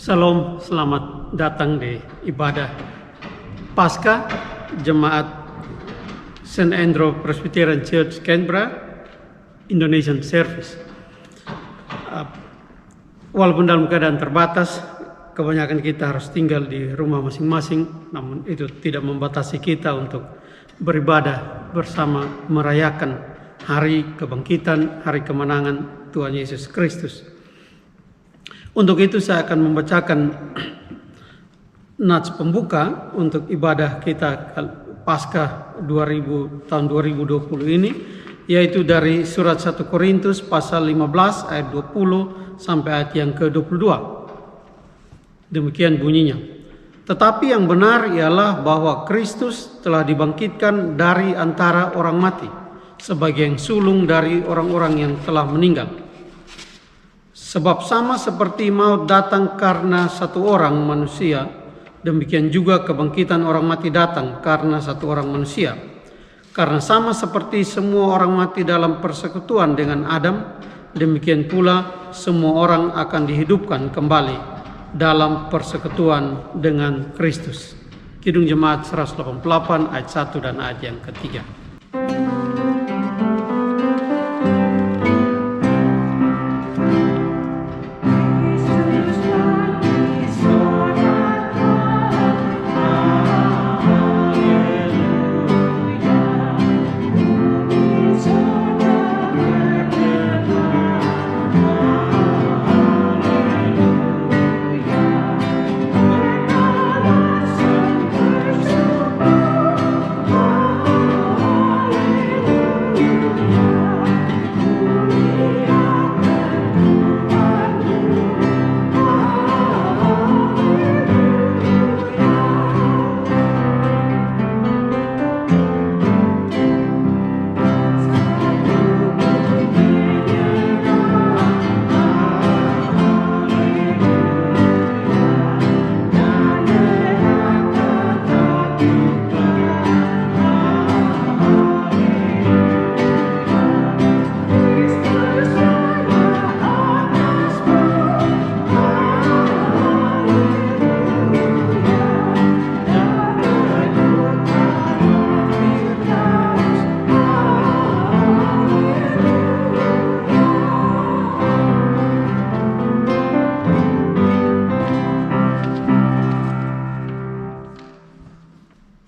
Salam, selamat datang di ibadah Paskah Jemaat St. Andrew Presbyterian Church Canberra Indonesian Service. Walaupun dalam keadaan terbatas, kebanyakan kita harus tinggal di rumah masing-masing, namun itu tidak membatasi kita untuk beribadah bersama merayakan hari kebangkitan, hari kemenangan Tuhan Yesus Kristus. Untuk itu saya akan membacakan nats pembuka untuk ibadah kita Paskah tahun 2020 ini, yaitu dari surat 1 Korintus pasal 15 ayat 20 sampai ayat yang ke-22. Demikian bunyinya. Tetapi yang benar ialah bahwa Kristus telah dibangkitkan dari antara orang mati, sebagai yang sulung dari orang-orang yang telah meninggal. Sebab sama seperti maut datang karena satu orang manusia, demikian juga kebangkitan orang mati datang karena satu orang manusia. Karena sama seperti semua orang mati dalam persekutuan dengan Adam, demikian pula semua orang akan dihidupkan kembali dalam persekutuan dengan Kristus. Kidung Jemaat 188 ayat 1 dan ayat yang ketiga.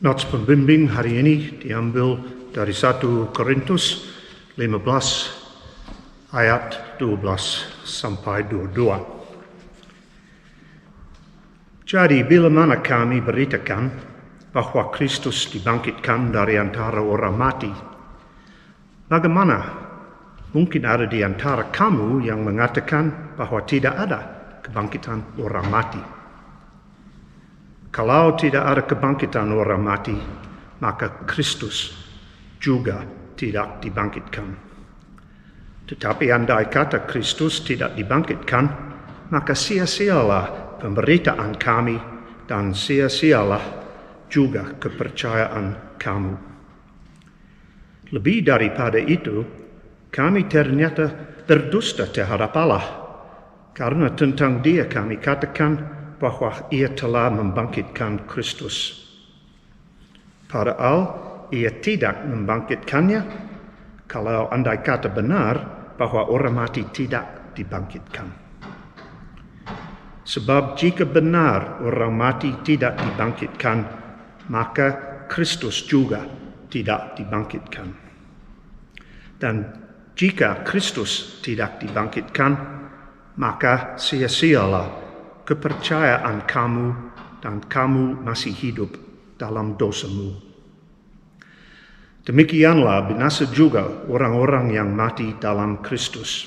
Nats pembimbing hari ini diambil dari 1 Korintus 15 ayat 12 sampai 22. Jadi bila mana kami beritakan bahwa Kristus dibangkitkan dari antara orang mati, bagaimana mungkin ada di antara kamu yang mengatakan bahwa tidak ada kebangkitan orang mati? Kalau tidak ada kebangkitan orang mati, maka Kristus juga tidak dibangkitkan. Tetapi andai kata Kristus tidak dibangkitkan, maka sia-sialah pemberitaan kami dan sia-sialah juga kepercayaan kamu. Lebih daripada itu, kami ternyata berdusta terhadap Allah, karena tentang Dia kami katakan bahwa Ia telah membangkitkan Kristus. Padahal Ia tidak membangkitkannya, kalau andai kata benar bahwa orang mati tidak dibangkitkan. Sebab jika benar orang mati tidak dibangkitkan, maka Kristus juga tidak dibangkitkan. Dan jika Kristus tidak dibangkitkan, maka sia-sialah kepercayaan kamu dan kamu masih hidup dalam dosamu. Demikianlah binasa juga orang-orang yang mati dalam Kristus.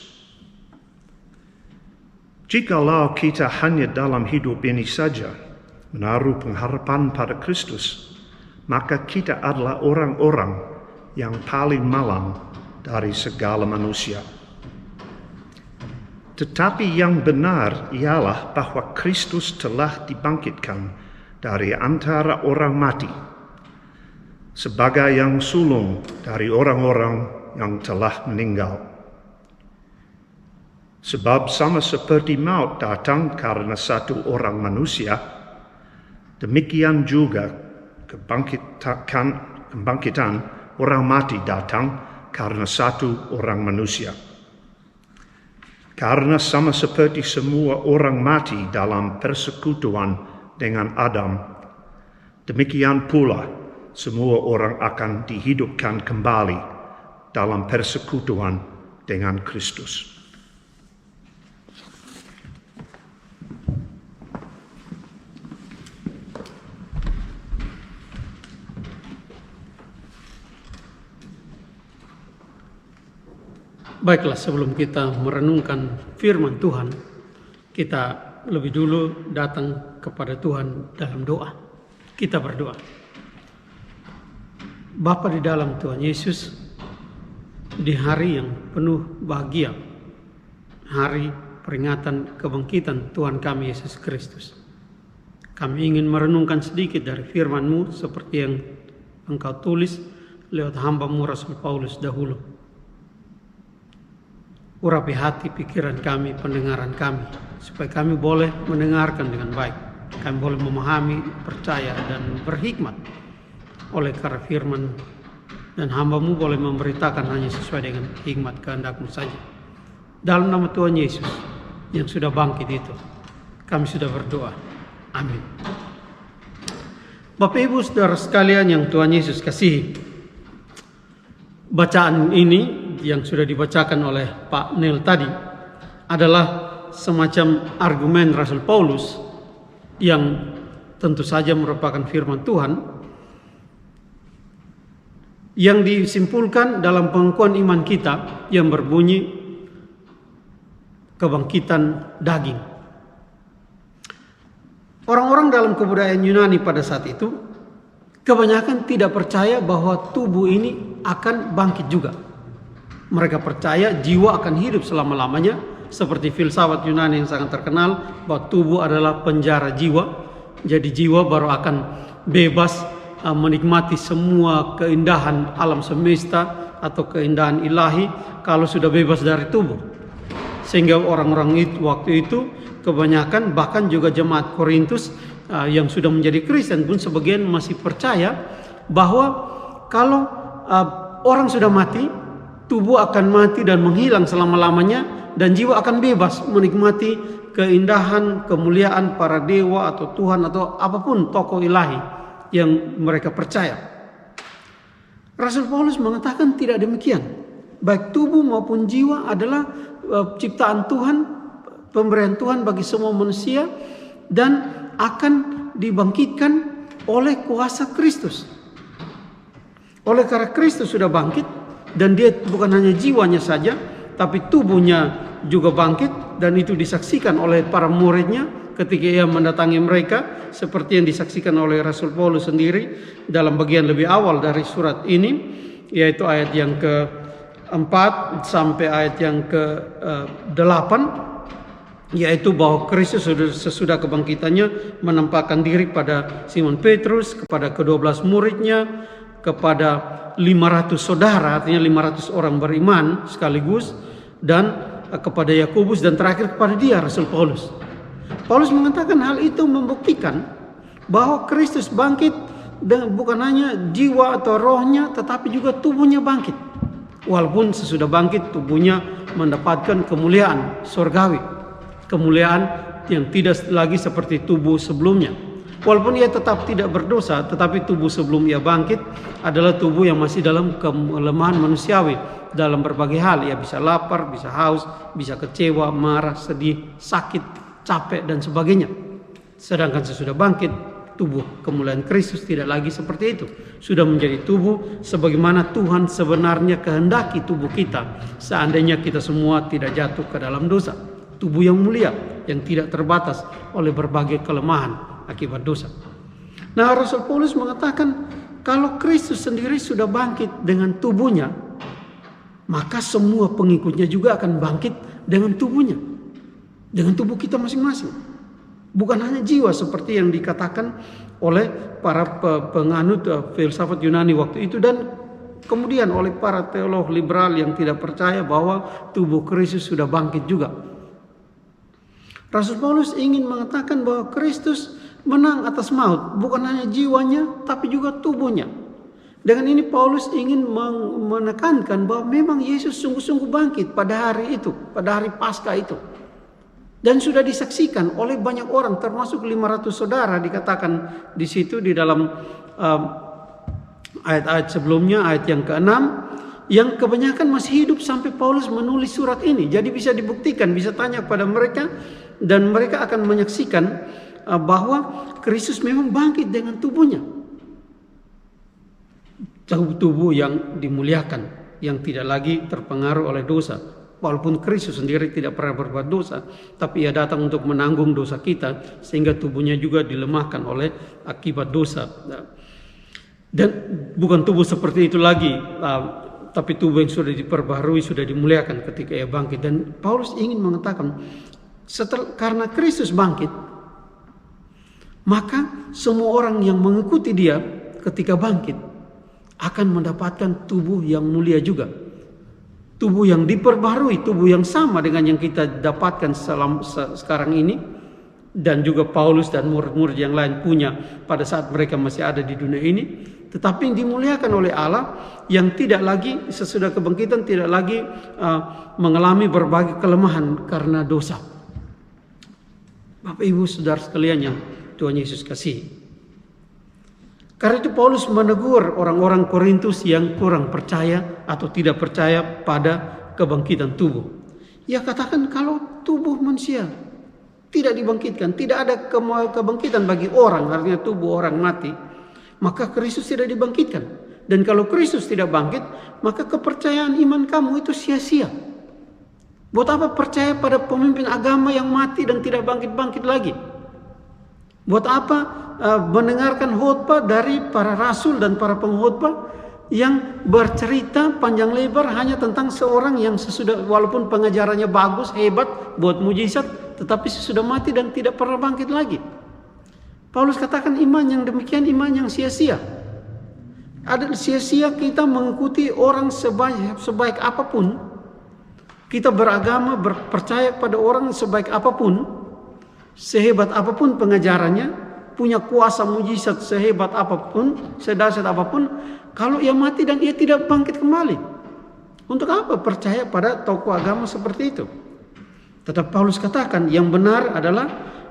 Jikalau kita hanya dalam hidup ini saja menaruh pengharapan pada Kristus, maka kita adalah orang-orang yang paling malang dari segala manusia. Tetapi yang benar ialah bahwa Kristus telah dibangkitkan dari antara orang mati, sebagai yang sulung dari orang-orang yang telah meninggal. Sebab sama seperti maut datang karena satu orang manusia, demikian juga kebangkitan orang mati datang karena satu orang manusia. Karena sama seperti semua orang mati dalam persekutuan dengan Adam, demikian pula semua orang akan dihidupkan kembali dalam persekutuan dengan Kristus. Baiklah, sebelum kita merenungkan firman Tuhan, kita lebih dulu datang kepada Tuhan dalam doa. Kita berdoa. Bapa di dalam Tuhan Yesus, di hari yang penuh bahagia, hari peringatan kebangkitan Tuhan kami Yesus Kristus, kami ingin merenungkan sedikit dari firman-Mu seperti yang Engkau tulis lewat hamba-Mu Rasul Paulus dahulu. Urapi hati, pikiran kami, pendengaran kami, supaya kami boleh mendengarkan dengan baik. Kami boleh memahami, percaya, dan berhikmat oleh karena firman, dan hamba-Mu boleh memberitakan hanya sesuai dengan hikmat kehendak-Mu saja. Dalam nama Tuhan Yesus yang sudah bangkit itu, kami sudah berdoa. Amin. Bapak Ibu Saudara sekalian yang Tuhan Yesus kasihi, bacaan ini yang sudah dibacakan oleh Pak Neil tadi adalah semacam argumen Rasul Paulus yang tentu saja merupakan firman Tuhan yang disimpulkan dalam pengakuan iman kita yang berbunyi kebangkitan daging. Orang-orang dalam kebudayaan Yunani pada saat itu kebanyakan tidak percaya bahwa tubuh ini akan bangkit juga. Mereka percaya jiwa akan hidup selama-lamanya, seperti filsafat Yunani yang sangat terkenal bahwa tubuh adalah penjara jiwa. Jadi jiwa baru akan bebas menikmati semua keindahan alam semesta atau keindahan ilahi kalau sudah bebas dari tubuh. Sehingga orang-orang itu waktu itu kebanyakan, bahkan juga jemaat Korintus yang sudah menjadi Kristen pun sebagian masih percaya bahwa kalau orang sudah mati, tubuh akan mati dan menghilang selama-lamanya, dan jiwa akan bebas menikmati keindahan, kemuliaan para dewa atau Tuhan atau apapun tokoh ilahi yang mereka percaya. Rasul Paulus mengatakan tidak demikian. Baik tubuh maupun jiwa adalah ciptaan Tuhan, pemberian Tuhan bagi semua manusia, dan akan dibangkitkan oleh kuasa Kristus. Oleh karena Kristus sudah bangkit, dan dia bukan hanya jiwanya saja, tapi tubuhnya juga bangkit, dan itu disaksikan oleh para muridnya ketika ia mendatangi mereka, seperti yang disaksikan oleh Rasul Paulus sendiri dalam bagian lebih awal dari surat ini, yaitu ayat yang ke-4 sampai ayat yang ke-8, yaitu bahwa Kristus sesudah kebangkitannya menampakkan diri pada Simon Petrus, kepada ke-12 muridnya, kepada 500 saudara, artinya 500 orang beriman sekaligus, dan kepada Yakobus, dan terakhir kepada dia, Rasul Paulus. Paulus mengatakan hal itu membuktikan bahwa Kristus bangkit, dan bukan hanya jiwa atau rohnya, tetapi juga tubuhnya bangkit. Walaupun sesudah bangkit, tubuhnya mendapatkan kemuliaan surgawi, kemuliaan yang tidak lagi seperti tubuh sebelumnya. Walaupun ia tetap tidak berdosa, tetapi tubuh sebelum ia bangkit adalah tubuh yang masih dalam kelemahan manusiawi dalam berbagai hal. Ia bisa lapar, bisa haus, bisa kecewa, marah, sedih, sakit, capek, dan sebagainya. Sedangkan sesudah bangkit, tubuh kemuliaan Kristus tidak lagi seperti itu. Sudah menjadi tubuh sebagaimana Tuhan sebenarnya kehendaki tubuh kita, seandainya kita semua tidak jatuh ke dalam dosa. Tubuh yang mulia, yang tidak terbatas oleh berbagai kelemahan akibat dosa. Nah, Rasul Paulus mengatakan kalau Kristus sendiri sudah bangkit dengan tubuhnya, maka semua pengikutnya juga akan bangkit dengan tubuhnya, dengan tubuh kita masing-masing. Bukan hanya jiwa seperti yang dikatakan oleh para penganut filsafat Yunani waktu itu, dan kemudian oleh para teolog liberal yang tidak percaya bahwa tubuh Kristus sudah bangkit juga. Rasul Paulus ingin mengatakan bahwa Kristus menang atas maut, bukan hanya jiwanya tapi juga tubuhnya. Dengan ini Paulus ingin menekankan bahwa memang Yesus sungguh-sungguh bangkit pada hari itu, pada hari Paskah itu. Dan sudah disaksikan oleh banyak orang, termasuk 500 saudara dikatakan di situ di dalam ayat-ayat sebelumnya, ayat yang ke-6, yang kebanyakan masih hidup sampai Paulus menulis surat ini. Jadi bisa dibuktikan, bisa tanya pada mereka, dan mereka akan menyaksikan bahwa Kristus memang bangkit dengan tubuhnya. Tubuh yang dimuliakan, yang tidak lagi terpengaruh oleh dosa. Walaupun Kristus sendiri tidak pernah berbuat dosa, tapi ia datang untuk menanggung dosa kita, sehingga tubuhnya juga dilemahkan oleh akibat dosa. Dan bukan tubuh seperti itu lagi, tapi tubuh yang sudah diperbaharui, sudah dimuliakan ketika ia bangkit. Dan Paulus ingin mengatakan, karena Kristus bangkit, maka semua orang yang mengikuti dia ketika bangkit akan mendapatkan tubuh yang mulia juga. Tubuh yang diperbaharui, tubuh yang sama dengan yang kita dapatkan sekarang ini, dan juga Paulus dan murid-murid yang lain punya pada saat mereka masih ada di dunia ini, tetapi yang dimuliakan oleh Allah, yang tidak lagi sesudah kebangkitan tidak lagi mengalami berbagai kelemahan karena dosa. Bapak Ibu Saudara sekalian yang Tuhan Yesus kasihi. Karena itu Paulus menegur orang-orang Korintus yang kurang percaya atau tidak percaya pada kebangkitan tubuh. Ia katakan kalau tubuh manusia tidak dibangkitkan, tidak ada kebangkitan bagi orang, artinya tubuh orang mati, maka Kristus tidak dibangkitkan. Dan kalau Kristus tidak bangkit, maka kepercayaan iman kamu itu sia-sia. Buat apa percaya pada pemimpin agama yang mati dan tidak bangkit-bangkit lagi? Buat apa mendengarkan khotbah dari para rasul dan para pengkhotbah yang bercerita panjang lebar hanya tentang seorang yang sesudah, walaupun pengajarannya bagus, hebat, buat mujizat, tetapi sesudah mati dan tidak pernah bangkit lagi? Paulus katakan iman yang demikian iman yang sia-sia. Ada sia-sia kita mengikuti orang sebaik apapun, kita beragama, percaya pada orang sebaik apapun, sehebat apapun pengajarannya, punya kuasa mujizat sehebat apapun, sedahsyat apapun, kalau ia mati dan ia tidak bangkit kembali, untuk apa percaya pada tokoh agama seperti itu? Tetap Paulus katakan yang benar adalah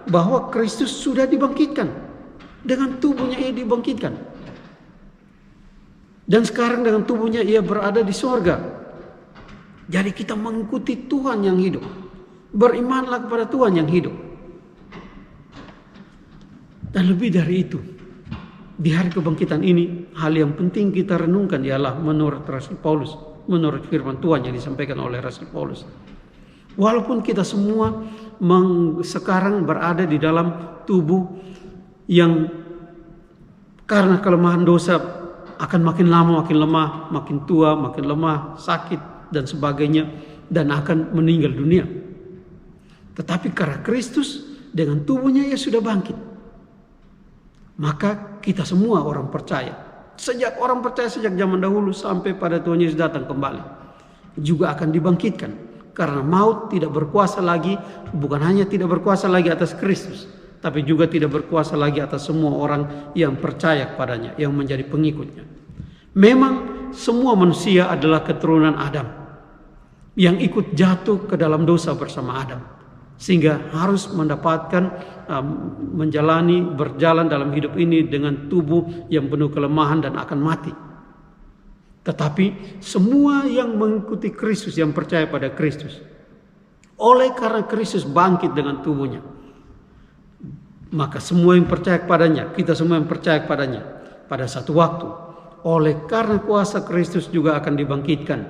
bahwa Kristus sudah dibangkitkan, dengan tubuhnya ia dibangkitkan, dan sekarang dengan tubuhnya ia berada di sorga. Jadi kita mengikuti Tuhan yang hidup, berimanlah kepada Tuhan yang hidup. Dan lebih dari itu, di hari kebangkitan ini, hal yang penting kita renungkan ialah menurut Rasul Paulus, menurut firman Tuhan yang disampaikan oleh Rasul Paulus. Walaupun kita semua sekarang berada di dalam tubuh yang karena kelemahan dosa akan makin lama makin lemah, makin tua, makin lemah, sakit dan sebagainya, dan akan meninggal dunia. Tetapi karena Kristus dengan tubuhnya ia sudah bangkit, maka kita semua orang percaya, sejak zaman dahulu sampai pada Tuhan Yesus datang kembali, juga akan dibangkitkan. Karena maut tidak berkuasa lagi, bukan hanya tidak berkuasa lagi atas Kristus, tapi juga tidak berkuasa lagi atas semua orang yang percaya kepadanya, yang menjadi pengikutnya. Memang semua manusia adalah keturunan Adam, yang ikut jatuh ke dalam dosa bersama Adam, sehingga harus mendapatkan berjalan dalam hidup ini dengan tubuh yang penuh kelemahan dan akan mati. Tetapi semua yang mengikuti Kristus, yang percaya pada Kristus, oleh karena Kristus bangkit dengan tubuhnya, Maka semua yang percaya kepadanya, kita semua yang percaya kepadanya, pada satu waktu, oleh karena kuasa Kristus juga akan dibangkitkan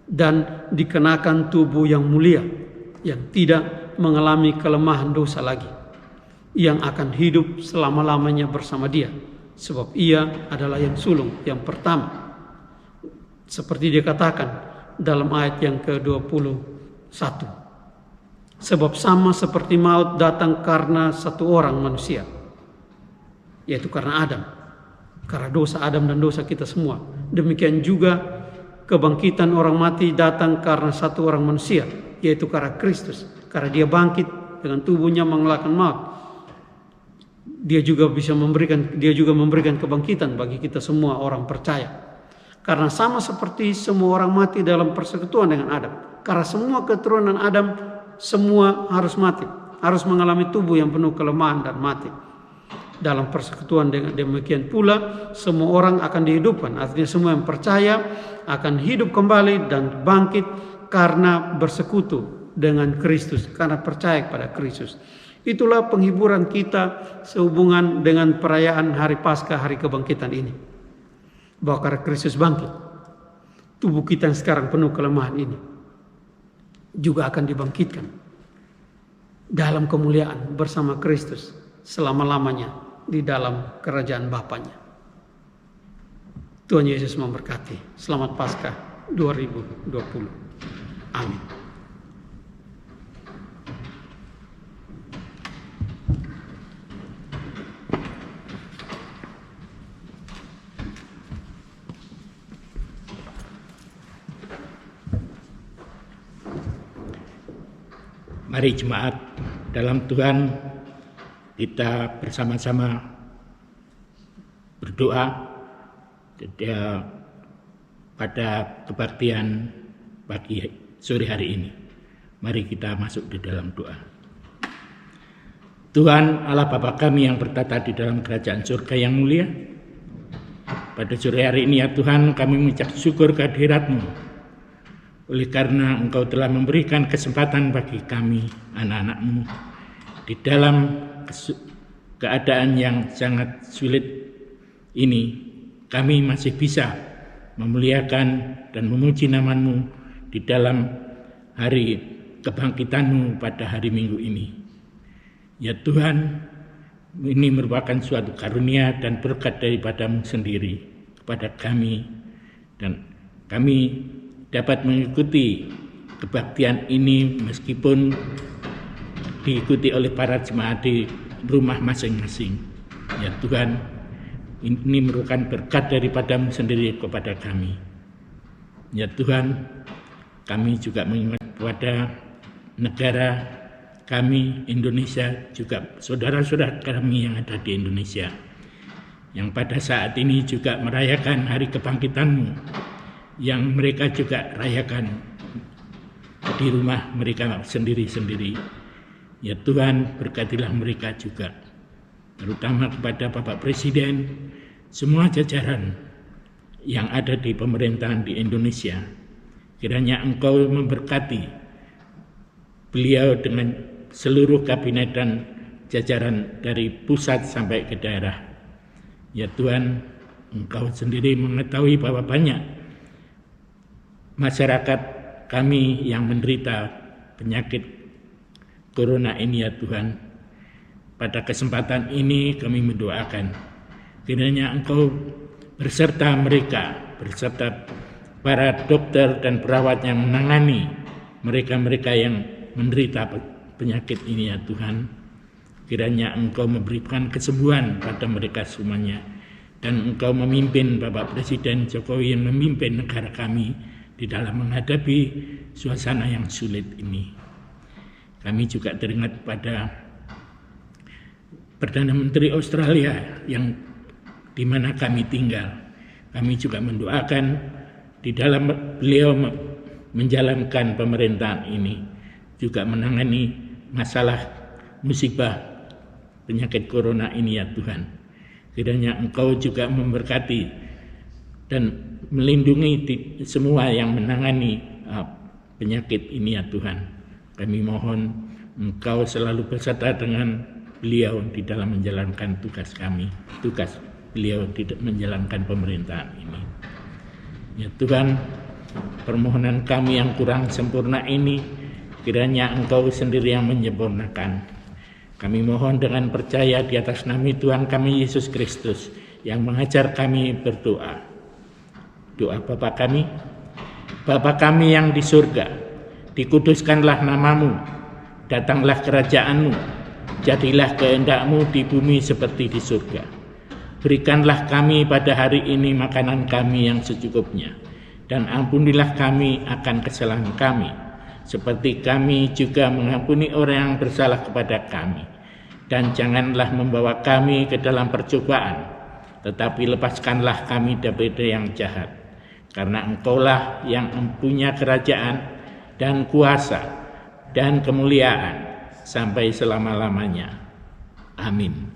dan dikenakan tubuh yang mulia, yang tidak mengalami kelemahan dosa lagi, yang akan hidup selama-lamanya bersama Dia, sebab Ia adalah yang sulung, yang pertama. Seperti dia katakan dalam ayat yang ke-21. Sebab sama seperti maut datang karena satu orang manusia, yaitu karena Adam. Karena dosa Adam dan dosa kita semua. Demikian juga kebangkitan orang mati datang karena satu orang manusia, yaitu karena Kristus. Karena dia bangkit dengan tubuhnya mengalahkan maut, dia juga memberikan kebangkitan bagi kita semua orang percaya. Karena sama seperti semua orang mati dalam persekutuan dengan Adam. Karena semua keturunan Adam semua harus mati, harus mengalami tubuh yang penuh kelemahan dan mati. Dalam persekutuan dengan demikian pula semua orang akan dihidupkan. Artinya semua yang percaya akan hidup kembali dan bangkit karena bersekutu dengan Kristus, karena percaya kepada Kristus. Itulah penghiburan kita sehubungan dengan perayaan hari Paskah, hari kebangkitan ini. Bahwa karena Kristus bangkit, tubuh kita yang sekarang penuh kelemahan ini juga akan dibangkitkan dalam kemuliaan bersama Kristus selama-lamanya di dalam kerajaan Bapanya. Tuhan Yesus memberkati. Selamat Paskah 2020. Amin. Mari jemaat dalam Tuhan, kita bersama-sama berdoa pada kebaktian pagi sore hari ini. Mari kita masuk di dalam doa. Tuhan Allah Bapa kami yang bertata di dalam kerajaan surga yang mulia, pada sore hari ini ya Tuhan, kami mengucap syukur kehadirat-Mu. Oleh karena Engkau telah memberikan kesempatan bagi kami, anak-anak-Mu, di dalam keadaan yang sangat sulit ini, kami masih bisa memuliakan dan memuji nama-Mu di dalam hari kebangkitan-Mu pada hari Minggu ini. Ya Tuhan, ini merupakan suatu karunia dan berkat daripada-Mu sendiri kepada kami, dan kami dapat mengikuti kebaktian ini meskipun diikuti oleh para jemaat di rumah masing-masing. Ya Tuhan, ini merupakan berkat daripada-Mu sendiri kepada kami. Ya Tuhan, kami juga mengingat kepada negara kami, Indonesia, juga saudara-saudara kami yang ada di Indonesia, yang pada saat ini juga merayakan hari kebangkitan-Mu, yang mereka juga rayakan di rumah mereka sendiri-sendiri. Ya Tuhan, berkatilah mereka juga, terutama kepada Bapak Presiden, semua jajaran yang ada di pemerintahan di Indonesia. Kiranya Engkau memberkati beliau dengan seluruh kabinet dan jajaran dari pusat sampai ke daerah. Ya Tuhan, Engkau sendiri mengetahui bahwa banyak masyarakat kami yang menderita penyakit corona ini ya Tuhan. Pada kesempatan ini kami mendoakan kiranya Engkau berserta mereka, berserta para dokter dan perawat yang menangani mereka-mereka yang menderita penyakit ini ya Tuhan. Kiranya Engkau memberikan kesembuhan pada mereka semuanya, dan Engkau memimpin Bapak Presiden Jokowi yang memimpin negara kami di dalam menghadapi suasana yang sulit ini. Kami juga teringat pada Perdana Menteri Australia yang di mana kami tinggal. Kami juga mendoakan di dalam beliau menjalankan pemerintahan ini, juga menangani masalah musibah penyakit corona ini ya Tuhan. Kiranya Engkau juga memberkati dan melindungi semua yang menangani penyakit ini ya Tuhan. Kami mohon Engkau selalu beserta dengan beliau di dalam menjalankan tugas beliau di menjalankan pemerintahan ini. Ya Tuhan, permohonan kami yang kurang sempurna ini kiranya Engkau sendiri yang menyempurnakan. Kami mohon dengan percaya di atas nama Tuhan kami Yesus Kristus yang mengajar kami berdoa. Doa Bapa kami, Bapa kami yang di surga, dikuduskanlah namamu, datanglah kerajaan-Mu, jadilah kehendak-Mu di bumi seperti di surga. Berikanlah kami pada hari ini makanan kami yang secukupnya, dan ampunilah kami akan kesalahan kami, seperti kami juga mengampuni orang yang bersalah kepada kami. Dan janganlah membawa kami ke dalam percobaan, tetapi lepaskanlah kami daripada yang jahat. Karena Engkaulah yang mempunyai kerajaan dan kuasa dan kemuliaan sampai selama-lamanya. Amin.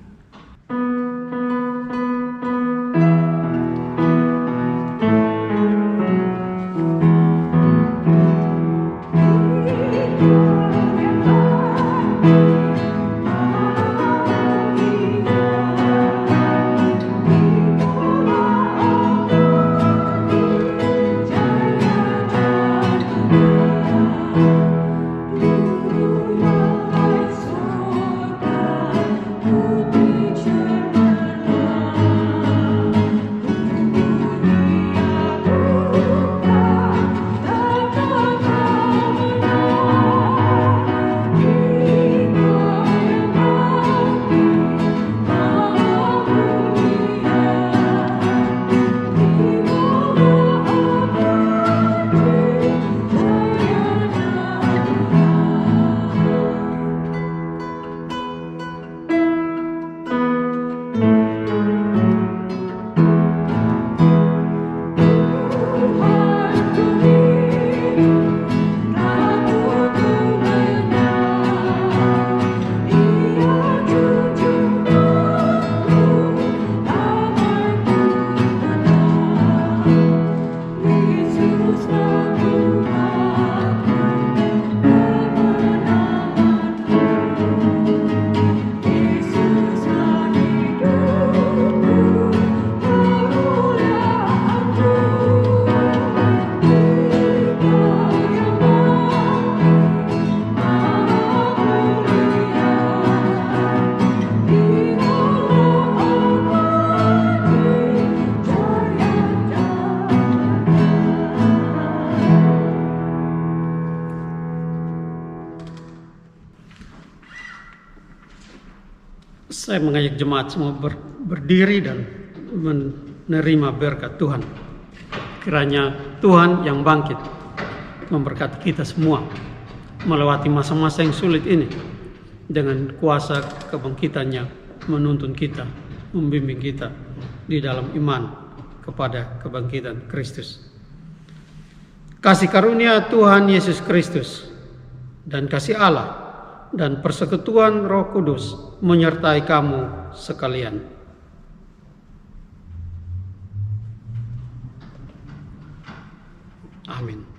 Saya mengajak jemaat semua berdiri dan menerima berkat Tuhan. Kiranya Tuhan yang bangkit memberkati kita semua melewati masa-masa yang sulit ini dengan kuasa kebangkitannya menuntun kita, membimbing kita di dalam iman kepada kebangkitan Kristus. Kasih karunia Tuhan Yesus Kristus dan kasih Allah dan persekutuan Roh Kudus menyertai kamu sekalian. Amin.